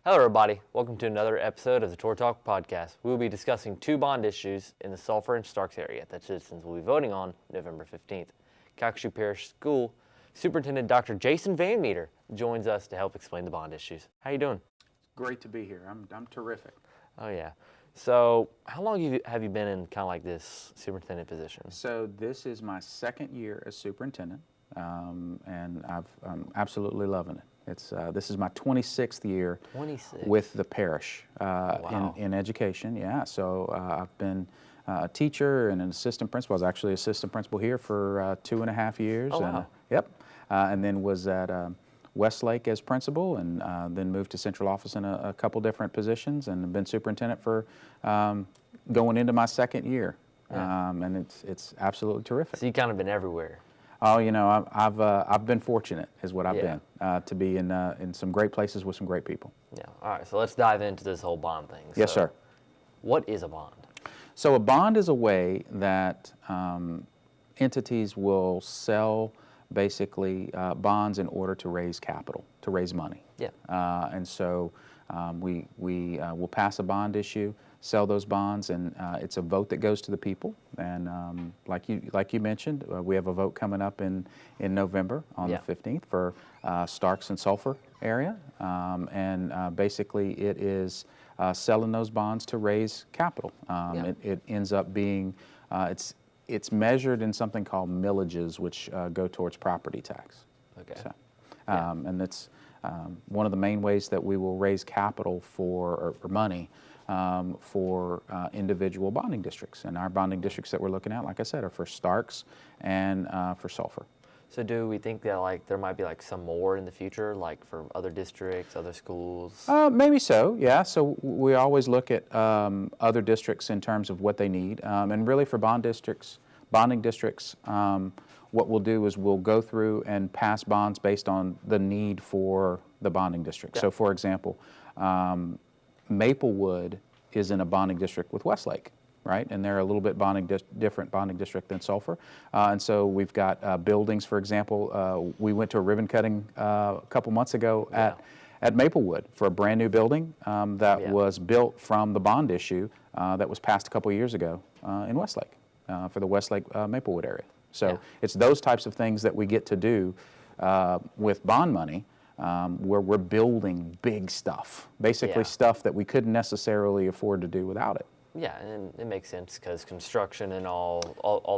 Hello everybody, welcome to another episode of the Tour Talk podcast. We will be discussing two bond issues in the Sulphur and Starks area that citizens will be voting on November 15th. Calcasieu Parish School Superintendent Dr. Jason VanMetre joins us to help explain the bond issues. How you doing? Great to be here. I'm terrific. Oh yeah. So how long have you been in kind of like this superintendent position? So this is my second year as superintendent, and I'm absolutely loving it. This is my 26th year 26. with the parish Wow. in education. Yeah, so I've been a teacher and an assistant principal. I was actually assistant principal here for 2.5 years. Oh, wow. Yep, and then was at Westlake as principal, and then moved to central office in a couple different positions, and been superintendent for going into my second year. Yeah. And it's absolutely terrific. So you kind of been everywhere. Oh, you know, I've been fortunate, is what I've Yeah. been, to be in some great places with some great people. Yeah. All right. So let's dive into this whole bond thing. Yes, So, sir. What is a bond? So a bond is a way that entities will sell basically bonds in order to raise capital, to raise money. Yeah. And so we will pass a bond issue, sell those bonds, and it's a vote that goes to the people. And like you mentioned, we have a vote coming up in November on Yeah. the 15th for Starks and Sulphur area, and basically it is selling those bonds to raise capital. Yeah. It ends up being it's measured in something called millages, which go towards property tax. Okay. So, Yeah. and that's one of the main ways that we will raise capital for or money for individual bonding districts. And our bonding districts that we're looking at, like I said, are for Starks and for Sulphur. So do we think that like there might be like some more in the future, like for other districts, other schools? Maybe so, yeah. So we always look at other districts in terms of what they need. And really for bonding districts, what we'll do is we'll go through and pass bonds based on the need for the bonding district. Yeah. So for example, Maplewood is in a bonding district with Westlake, right? And they're a little bit different bonding district than Sulphur. And so we've got buildings, for example. We went to a ribbon cutting a couple months ago Yeah. at Maplewood for a brand new building that Yeah. was built from the bond issue that was passed a couple years ago in Westlake for the Westlake Maplewood area. So Yeah. it's those types of things that we get to do with bond money where we're building big stuff, basically Yeah. stuff that we couldn't necessarily afford to do without it. Yeah, and it makes sense because construction and all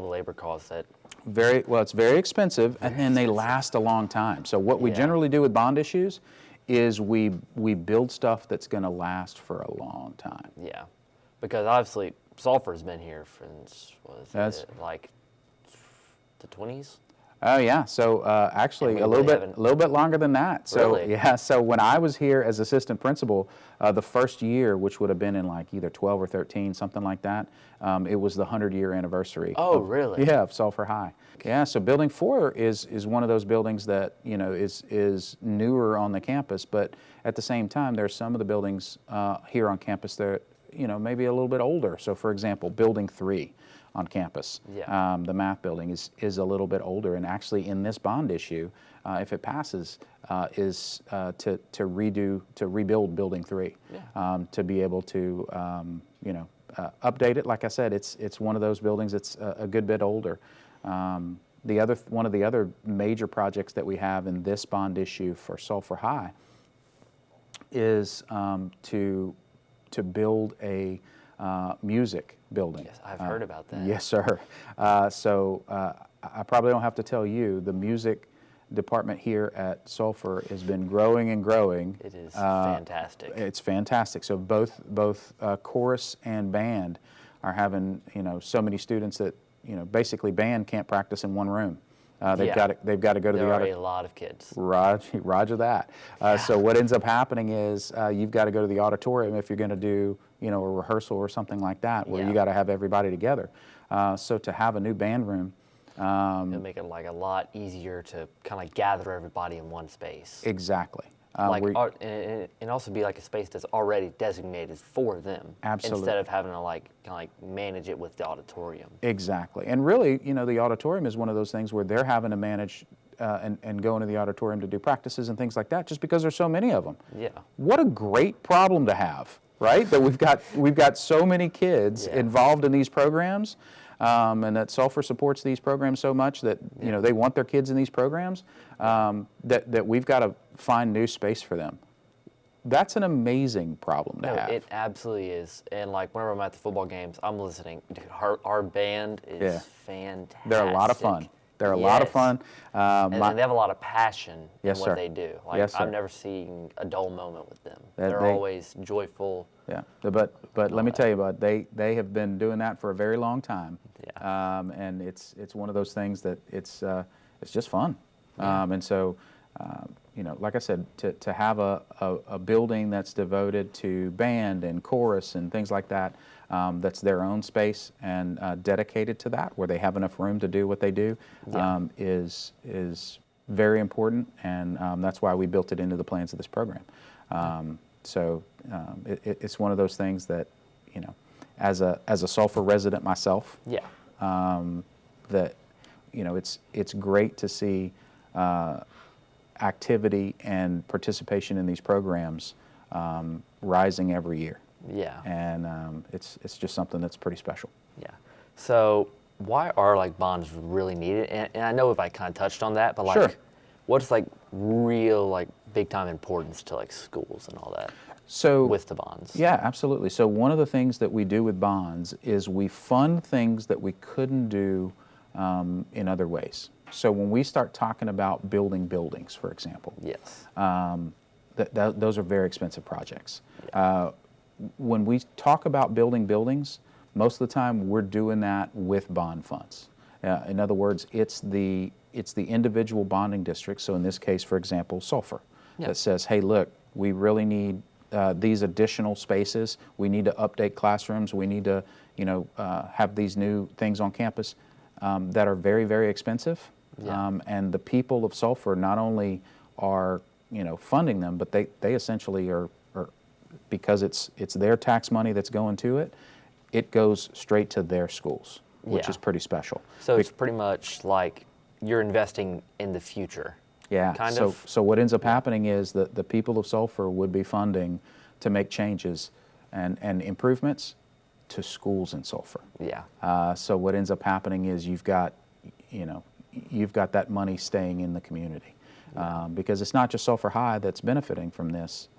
the labor costs that. It's very expensive, and then they last a long time. So what we Yeah. generally do with bond issues is we build stuff that's going to last for a long time. Yeah, because obviously Sulphur's been here since like the 20s. Oh yeah, so actually And we a little really bit haven't- longer than that. So Really? yeah, so when I was here as assistant principal, the first year, which would have been in like either 12 or 13, something like that, it was the 100-year anniversary. Oh, really? Yeah, of Sulphur High. Yeah, so Building 4 is one of those buildings that is newer on the campus, but at the same time, there's some of the buildings here on campus that maybe a little bit older. So for example, Building 3 on campus. Yeah. The math building is a little bit older, and actually in this bond issue, if it passes, is to rebuild Building 3, Yeah. to be able to update it. Like I said, it's one of those buildings that's a good bit older. One of the other major projects that we have in this bond issue for Sulphur High is to build a music building. Yes, I've heard about that. Yes, sir. So I probably don't have to tell you, the music department here at Sulphur has been growing and growing. It is fantastic. It's fantastic. So both chorus and band are having so many students that basically band can't practice in one room. They've Yeah. got to go to There the are other. a lot of kids. Roger that. So what ends up happening is you've got to go to the auditorium if you're going to do a rehearsal or something like that, where Yeah. you got to have everybody together. So to have a new band room, It'll make it like a lot easier to kind of gather everybody in one space. exactly. Like and also be like a space that's already designated for them. Absolutely. Instead of having to like kind of manage it with the auditorium. Exactly. And really, the auditorium is one of those things where they're having to manage and go into the auditorium to do practices and things like that, just because there's so many of them. Yeah. What a great problem to have, right? That we've got so many kids involved in these programs, and that Sulphur supports these programs so much that they want their kids in these programs, that we've got to find new space for them. That's an amazing problem to have. It absolutely is. And like whenever I'm at the football games, I'm listening. Dude, our band is fantastic. They're a lot of fun. They're a lot of fun. And they have a lot of passion in what they do. Like Yes, I've never seen a dull moment with them. They're always joyful. Yeah, but let me tell you, bud, they have been doing that for a very long time. Yeah. And it's one of those things that it's just fun. And so, like I said, to have a building that's devoted to band and chorus and things like that, that's their own space and dedicated to that, where they have enough room to do what they do, is very important, and that's why we built it into the plans of this program. It's one of those things that, as a Sulphur resident myself, that it's great to see activity and participation in these programs rising every year. Yeah. And it's just something that's pretty special. Yeah. So why are like bonds really needed? And I know if I kind of touched on that, but like, what's like real like big time importance to like schools and all that? So with the bonds. Yeah, absolutely. So one of the things that we do with bonds is we fund things that we couldn't do in other ways. So when we start talking about building buildings, for example, those are very expensive projects. Yeah. When we talk about building buildings, most of the time we're doing that with bond funds. In other words, it's the individual bonding district. So in this case, for example, Sulphur, that says, hey, look, we really need these additional spaces. We need to update classrooms. We need to, have these new things on campus that are very, very expensive. Yeah. And the people of Sulphur not only are, funding them, but they essentially are because it's their tax money that's going to it. It goes straight to their schools, which is pretty special. So it's pretty much like you're investing in the future. Yeah. Kind of. So what ends up happening is that the people of Sulphur would be funding to make changes and improvements to schools in Sulphur. Yeah. So what ends up happening is you've got that money staying in the community. Because it's not just Sulphur High that's benefiting from this.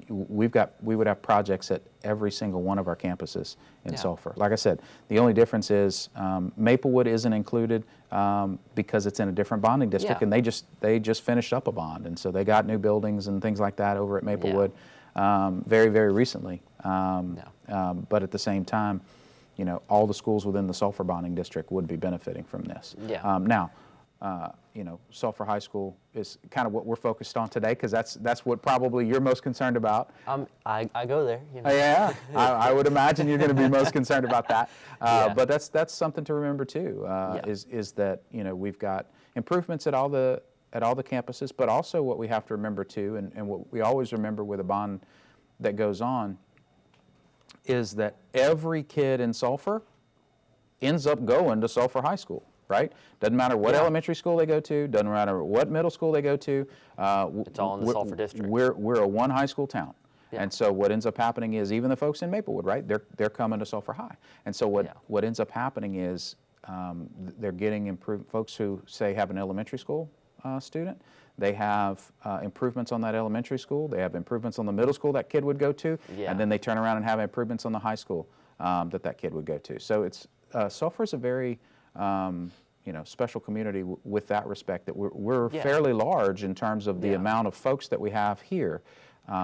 We would have projects at every single one of our campuses in Sulphur. Like I said, the only difference is Maplewood isn't included because it's in a different bonding district, and they just finished up a bond, and so they got new buildings and things like that over at Maplewood very, very recently. But at the same time, all the schools within the Sulphur bonding district would be benefiting from this. Now, Sulphur High School is kind of what we're focused on today, because that's what probably you're most concerned about. I go there. Yeah, I would imagine you're going to be most concerned about that. But that's something to remember too. Is that we've got improvements at all the campuses, but also what we have to remember too, and what we always remember with a bond that goes on, is that every kid in Sulphur ends up going to Sulphur High School. Right? Doesn't matter what elementary school they go to, doesn't matter what middle school they go to. It's all in the Sulphur district. We're a one high school town. And so what ends up happening is even the folks in Maplewood, right? They're coming to Sulphur High. And so what ends up happening is they're getting improved. Folks who say have an elementary school student, they have improvements on that elementary school. They have improvements on the middle school that kid would go to, and then they turn around and have improvements on the high school that kid would go to. So it's Sulphur is a very special community with that respect, that we're fairly large in terms of the amount of folks that we have here.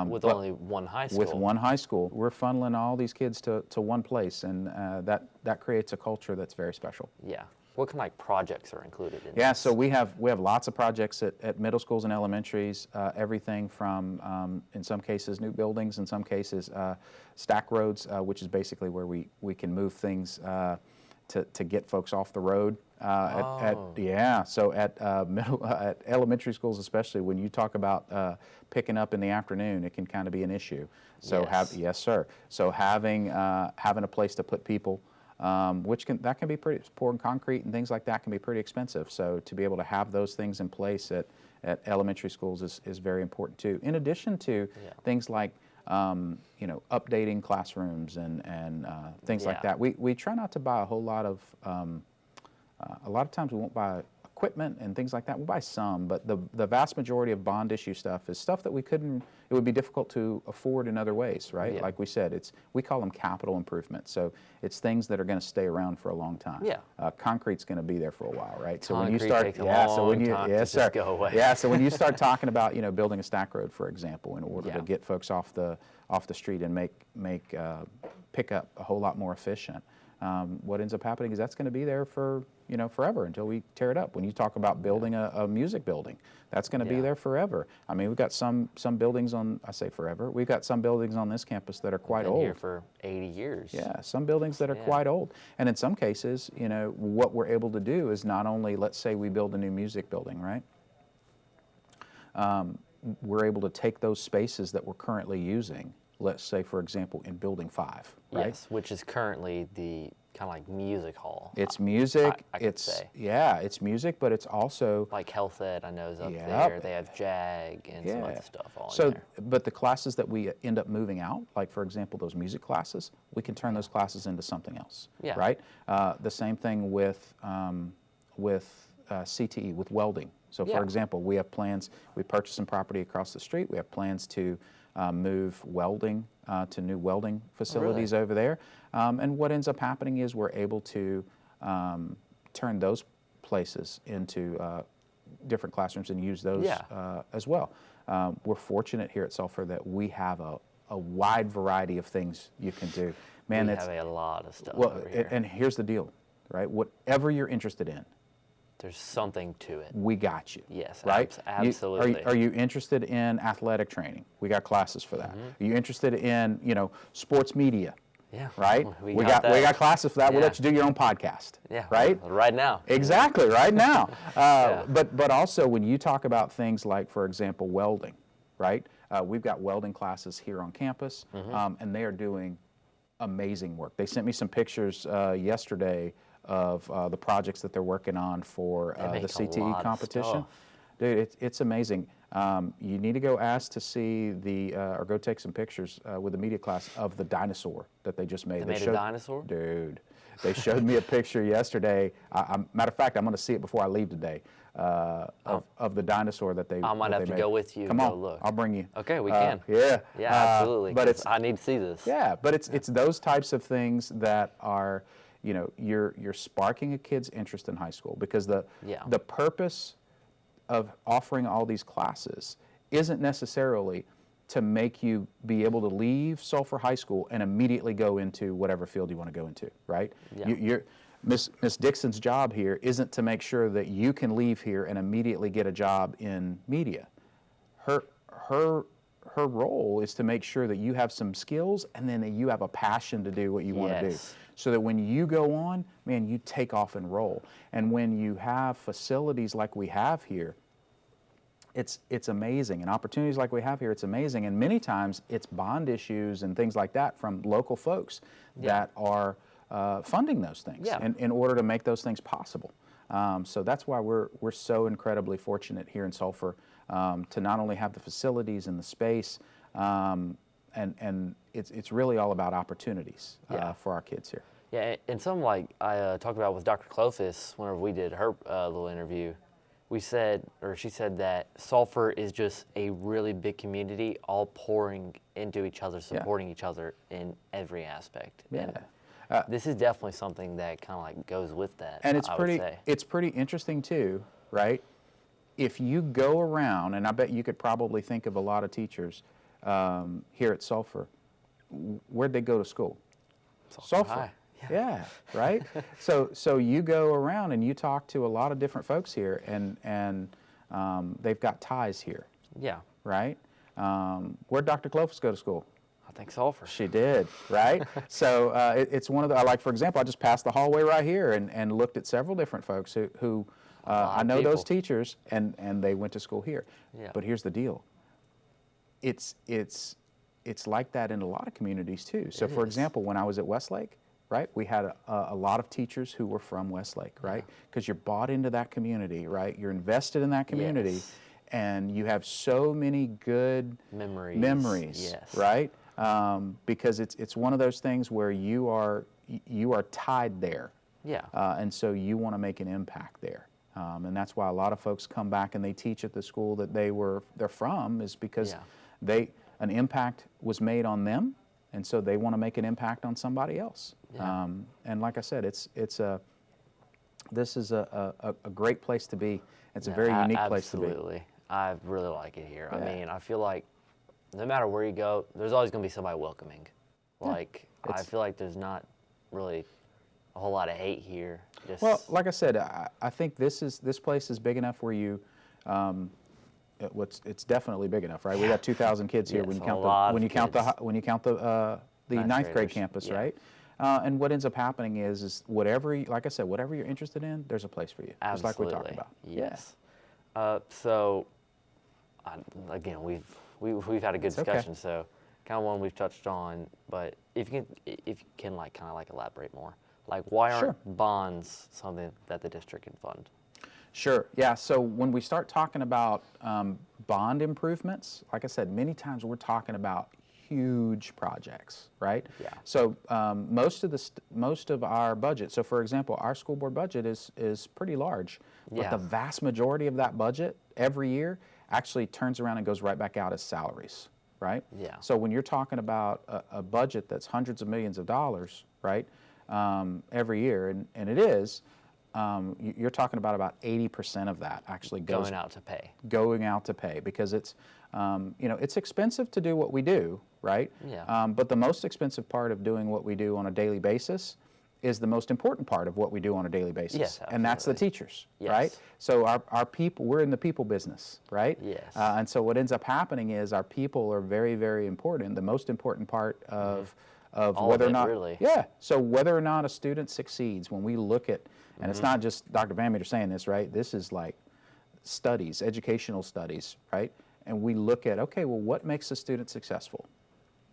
With only one high school. With one high school. We're funneling all these kids to one place, and that creates a culture that's very special. Yeah. What kind of like projects are included in this? So we have lots of projects at middle schools and elementaries, everything from, in some cases, new buildings, in some cases, stack roads, which is basically where we can move things to get folks off the road. So at elementary schools especially, when you talk about picking up in the afternoon, it can kind of be an issue. So So having a place to put people that can be pretty, pouring concrete and things like that can be pretty expensive. So to be able to have those things in place at elementary schools is very important too. In addition to things like updating classrooms and things like that. We try not to buy a whole lot of, a lot of times we won't buy equipment and things like that. We'll buy some, but the vast majority of bond issue stuff is stuff that it would be difficult to afford in other ways, right? Like we said, we call them capital improvements. So it's things that are going to stay around for a long time. Yeah. Concrete's going to be there for a while, right? So when you start, takes a long time to just go away. Yeah, so when you start talking about, building a stack road, for example, in order to get folks off the street and make pickup a whole lot more efficient, what ends up happening is that's going to be there for forever until we tear it up. When you talk about building a music building, that's going to be there forever. I mean, we've got some buildings I say forever. We've got some buildings on this campus that are quite old. Been here for 80 years. Yeah, some buildings that are quite old. And in some cases, what we're able to do is not only, let's say we build a new music building, right? We're able to take those spaces that we're currently using, let's say, for example, in Building 5, right? Yes, which is currently the kind of like music hall. It's music. I could say. Yeah, it's music, but it's also like Health Ed. I know is up there. They have JAG and some other stuff in there. But the classes that we end up moving out, like for example those music classes, we can turn those classes into something else. Yeah. Right. The same thing with CTE, with welding. So for example, we have plans. We purchased some property across the street. We have plans to move welding to new welding facilities over there. And what ends up happening is we're able to turn those places into different classrooms and use those as well. We're fortunate here at Sulphur that we have a wide variety of things you can do. Man, we have a lot of stuff. Well, over here. And here's the deal, right? Whatever you're interested in, there's something to it. We got you. Yes, right? Absolutely. Are you interested in athletic training? We got classes for that. Are you interested in, sports media? Yeah. Right? We got classes for that. We'll let you do your own podcast. Yeah. Right? Right now. Exactly, right now. But also when you talk about things like, for example, welding, right? We've got welding classes here on campus, and they are doing amazing work. They sent me some pictures yesterday of the projects that they're working on for the CTE competition. Dude, it's amazing. You need to go ask to see or go take some pictures with the media class of the dinosaur that they just made. They made a dinosaur? Dude, they showed me a picture yesterday. Matter of fact, I'm going to see it before I leave today of the dinosaur that they made. I might have to go with you. Come on, look. I'll bring you. Okay, we can. Yeah. Yeah, absolutely. But I need to see this. Yeah, but it's those types of things that are, you're sparking a kid's interest in high school, because the purpose of offering all these classes isn't necessarily to make you be able to leave Sulphur High School and immediately go into whatever field you want to go into, right? Yeah. Miss Dixon's job here isn't to make sure that you can leave here and immediately get a job in media. Her role is to make sure that you have some skills and then that you have a passion to do what you want to do. So that when you go on, man, you take off and roll. And when you have facilities like we have here, it's amazing. And opportunities like we have here, it's amazing. And many times it's bond issues and things like that from local folks that are funding those things in order to make those things possible. So that's why we're so incredibly fortunate here in Sulphur to not only have the facilities and the space, and it's really all about opportunities for our kids here. Yeah, and something like I talked about with Dr. Clofis whenever we did her little interview, she said that Sulphur is just a really big community, all pouring into each other, supporting each other in every aspect. Yeah. And this is definitely something that kind of like goes with that. And it's pretty interesting too, right? If you go around, and I bet you could probably think of a lot of teachers here at Sulphur, where'd they go to school? Sulphur. Yeah, right? So you go around and you talk to a lot of different folks here, and they've got ties here. Yeah. Right? Where'd Dr. Clofis go to school? I think Sulphur. She did, right? So it's one of the, like for example, I just passed the hallway right here and looked at several different folks who I know those teachers, and they went to school here. Yeah. But here's the deal. It's like that in a lot of communities too. So for example, when I was at Westlake, right? We had a lot of teachers who were from Westlake, right? Because you're bought into that community, right? You're invested in that community, Yes. and you have so many good memories, Yes. right? Because it's one of those things where you are tied there, Yeah. and so you want to make an impact there. And that's why a lot of folks come back and they teach at the school that they're from, is because an impact was made on them, and so they want to make an impact on somebody else. Yeah. And like I said, this is a great place to be. It's a very unique place to be. Absolutely. I really like it here. Yeah. I mean, I feel like no matter where you go, there's always going to be somebody welcoming. Like, I feel like there's not really a whole lot of hate here. Just, Well, like I said, I think this place is big enough where you, it's definitely big enough, right? We got 2,000 kids here Yes, when you a count lot the of kids. when you count the ninth grade graders, campus, yeah. right? And what ends up happening is whatever, like I said, whatever you're interested in, there's a place for you, just like we talked about. Yes. So, again, we've had a good okay. discussion. So, kind of one we've touched on, but if you can like kind of like elaborate more, like why aren't Sure. bonds something that the district can fund? Sure. Yeah. So when we start talking about bond improvements, like I said, many times we're talking about huge projects, right? Yeah. So most of our budget. So for example, our school board budget is pretty large, but Yeah. the vast majority of that budget every year actually turns around and goes right back out as salaries, right? Yeah. So when you're talking about a budget that's hundreds of millions of dollars, right, every year, and it is. You're talking about 80% of that actually goes Going out to pay. going out to pay, because it's it's expensive to do what we do, right? Yeah. But the most expensive part of doing what we do on a daily basis is the most important part of what we do on a daily basis. Yes, and that's the absolutely. teachers, Yes. right? So our people, we're in the people business, right? Yes. And so what ends up happening is our people are very, very important. The most important part of All whether of or it, not, really. yeah. So whether or not a student succeeds, when we look at, and it's Mm-hmm. not just Dr. VanMetre saying this, right? This is like studies, educational studies, right? And we look at, okay, well, what makes a student successful?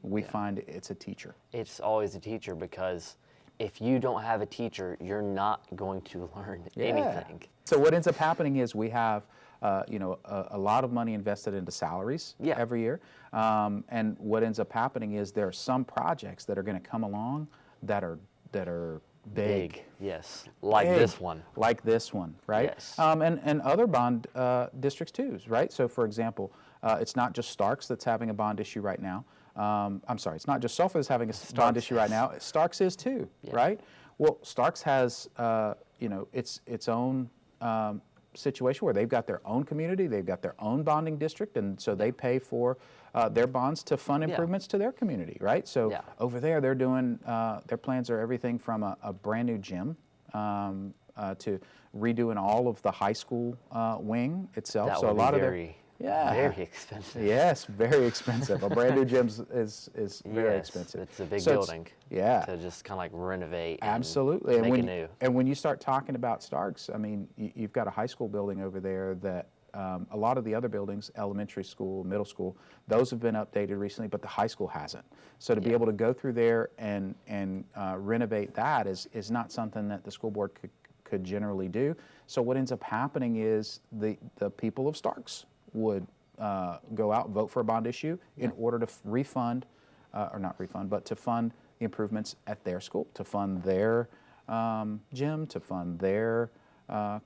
We find it's a teacher. It's always a teacher, because if you don't have a teacher, you're not going to learn anything. So what ends up happening is we have, a lot of money invested into salaries every year. And what ends up happening is there are some projects that are going to come along that are big. Yes. Like Big. this one. Like this one, right? Yes. And other bond districts too, right? So for example, it's not just Starks that's having a bond issue right now. I'm sorry, it's not just Sulphur that's having a bond issue right now. Starks is too, right? Well, Starks has, its own situation where they've got their own community, they've got their own bonding district, and so they pay for their bonds to fund improvements to their community, right? So over there, they're doing, their plans are everything from a brand new gym to redoing all of the high school wing itself. That So would a lot be of their, very, yeah, very expensive. yes, very expensive. A brand new gym is very Yes, expensive. It's a big So building. yeah. To just kind of like renovate. and Absolutely. Make and when, it new. And when you start talking about Starks, I mean, you've got a high school building over there that a lot of the other buildings, elementary school, middle school, those have been updated recently, but the high school hasn't. So to be able to go through there and renovate that is not something that the school board could generally do. So what ends up happening is the people of Starks would go out and vote for a bond issue in order to refund, or not refund, but to fund the improvements at their school, to fund their gym, to fund their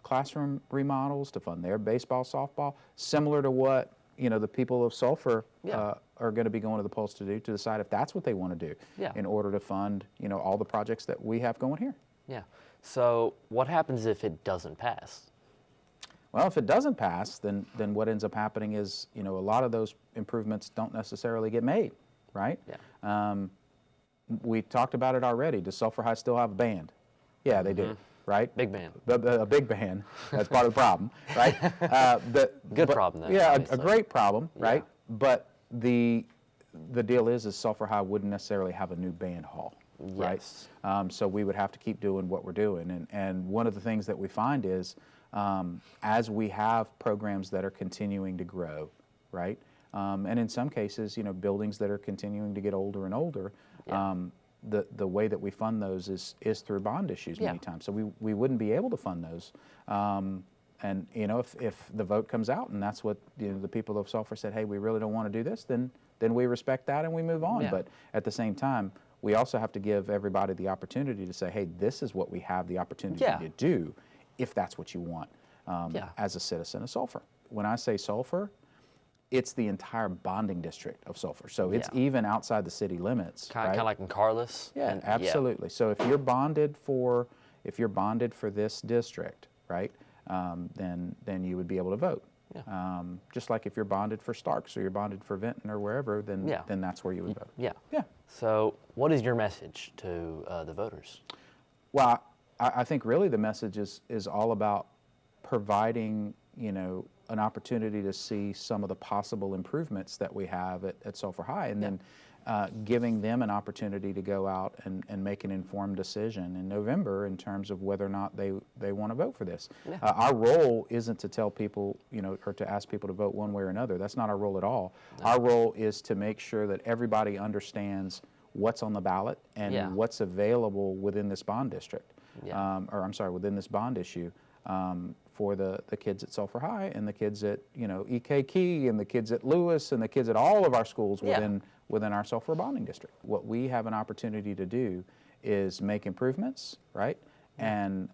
classroom remodels, to fund their baseball, softball, similar to what the people of Sulphur are going to be going to the polls to do, to decide if that's what they want to do in order to fund all the projects that we have going here. Yeah. So what happens if it doesn't pass? Well, if it doesn't pass, then what ends up happening is a lot of those improvements don't necessarily get made, right? Yeah. We talked about it already. Does Sulphur High still have a band? Yeah, they do, right? Big band. A big band. That's part of the problem, right? Good problem, though. Yeah, a obviously. great problem, right? But the deal is Sulphur High wouldn't necessarily have a new band hall, right? Yes. So we would have to keep doing what we're doing. And one of the things that we find is as we have programs that are continuing to grow, right? And in some cases, buildings that are continuing to get older and older, the way that we fund those is through bond issues many times. So we wouldn't be able to fund those. And if the vote comes out and that's what the people of Sulphur said, hey, we really don't want to do this, then we respect that and we move on. But at the same time, we also have to give everybody the opportunity to say, hey, this is what we have the opportunity to do, if that's what you want as a citizen of Sulphur. When I say Sulphur, it's the entire bonding district of Sulphur. So it's even outside the city limits. Kind of like in Carlos. Yeah, absolutely. So if you're bonded for this district, right, then you would be able to vote. Just like if you're bonded for Starks or you're bonded for Vinton or wherever, then that's where you would vote. Yeah. So what is your message to the voters? Well, I think really the message is all about providing, an opportunity to see some of the possible improvements that we have at Sulphur High, and then giving them an opportunity to go out and make an informed decision in November in terms of whether or not they want to vote for this. Our role isn't to tell people, or to ask people to vote one way or another. That's not our role at all. No. Our role is to make sure that everybody understands what's on the ballot and what's available within this bond district, within this bond issue. For the kids at Sulphur High and the kids at E.K. Key and the kids at Lewis and the kids at all of our schools within our Sulphur bonding district. What we have an opportunity to do is make improvements, right, and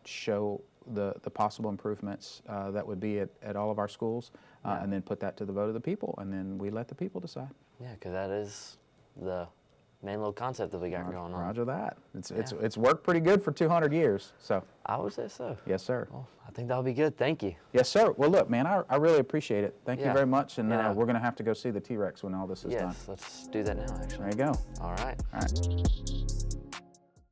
show the possible improvements that would be at all of our schools, and then put that to the vote of the people, and then we let the people decide. Yeah, because that is the main little concept that we got going on. Roger that. It's worked pretty good for 200 years. So I would say so. Yes, sir. Well, I think that'll be good. Thank you. Yes, sir. Well, look, man, I really appreciate it. Thank you very much. And we're going to have to go see the T-Rex when all this is done. Yes, let's do that now, actually. There you go. All right. All right.